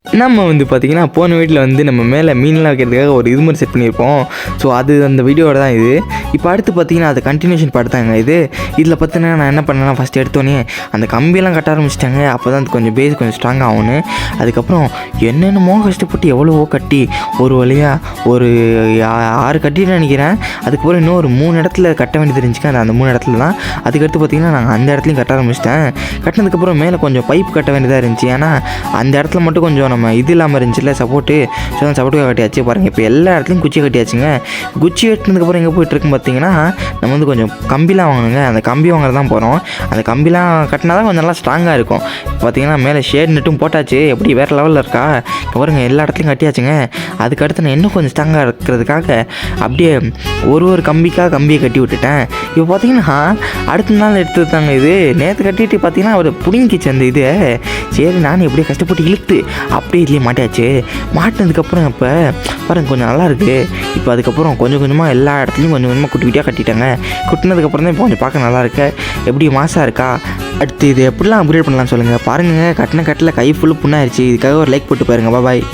நம்ம வந்து பார்த்திங்கன்னா போன வீட்டில் வந்து நம்ம மேலே மீன்லாம் வைக்கிறதுக்காக ஒரு இது மாதிரி செட் பண்ணியிருப்போம். ஸோ அது அந்த வீடியோட தான் இது. இப்போ அடுத்து பார்த்திங்கன்னா அது கண்டினியூஷன் பார்ட் தாங்க இது. இதில் பார்த்தீங்கன்னா நான் என்ன பண்ணேன்னா ஃபஸ்ட்டு எடுத்தோடனே அந்த கம்பியெல்லாம் கட்ட ஆரம்பிச்சிட்டாங்க. அப்போ தான் கொஞ்சம் பேஸ் கொஞ்சம் ஸ்ட்ராங் ஆகும்னு. அதுக்கப்புறம் என்னென்னமோ கஷ்டப்பட்டு எவ்வளவோ கட்டி ஒரு வழியாக ஒரு 6 கட்டின்னு நினைக்கிறேன். அதுக்கப்புறம் இன்னும் ஒரு 3 இடத்துல கட்ட வேண்டியது இருந்துச்சு. அந்த 3 இடத்துல தான். அதுக்கடுத்து பார்த்திங்கன்னா நாங்கள் அந்த இடத்துலையும் கட்ட ஆரம்பிச்சிட்டேன். கட்டினதுக்கப்புறம் மேலே கொஞ்சம் பைப் கட்ட வேண்டியதாக இருந்துச்சு. ஏன்னா அந்த இடத்துல மட்டும் கொஞ்சம் நம்ம இது இல்லாமல் இருந்துச்சுல்ல சப்போர்ட்டு. ஸோ அந்த சப்போர்ட்டுக்காக கட்டியாச்சு பாருங்கள். இப்போ எல்லா இடத்துலையும் குச்சி கட்டியாச்சுங்க. குச்சி வெட்டினதுக்கப்புறம் எங்கே போய்ட்டுருக்குன்னு பார்த்தீங்கன்னா நம்ம வந்து கொஞ்சம் கம்பிலாம் வாங்கணுங்க. அந்த கம்பி வாங்க தான் போகிறோம். அந்த கம்பிலாம் கட்டினா தான் கொஞ்சம் நல்லா ஸ்ட்ராங்காக இருக்கும். பார்த்தீங்கன்னா மேலே ஷேட் நெட்டும் போட்டாச்சு. எப்படி வேறு லெவலில் இருக்கா இப்போ பாருங்கள். எல்லா இடத்துலையும் கட்டியாச்சுங்க. அதுக்கடுத்து நான் இன்னும் கொஞ்சம் ஸ்ட்ராங்காக இருக்கிறதுக்காக அப்படியே ஒரு கம்பிக்காக கம்பியை கட்டி விட்டுட்டேன். இப்போ பார்த்தீங்கன்னா அடுத்த நாள் எடுத்து தாங்க இது. நேற்று கட்டிட்டு பார்த்தீங்கன்னா அவர் பிடிங்கிச்சு அந்த இது. சரி நானும் எப்படியே கஷ்டப்பட்டு இழுத்து அப்படியே இதுலேயே மாட்டியாச்சு. மாட்டினதுக்கப்புறம் இப்போ பாருங்கள் கொஞ்சம் நல்லாயிருக்கு. இப்போ அதுக்கப்புறம் கொஞ்சம் கொஞ்சமாக எல்லா இடத்துலையும் கொஞ்சம் கொஞ்சமாக குட்டி குட்டியாக கட்டிட்டாங்க. குட்டினதுக்கப்புறம் தான் இப்போ கொஞ்சம் பார்க்க நல்லாயிருக்கு. எப்படி மாசாக இருக்கா. அடுத்து இது எப்படிலாம் அப்கிரேட் பண்ணலாம்னு சொல்லுங்கள். பாருங்கள் கட்டின கட்டில் கை ஃபுல்லு புண்ணாயிருச்சு. இதுக்காக ஒரு லைக் போட்டு பாருங்கள். பாய்.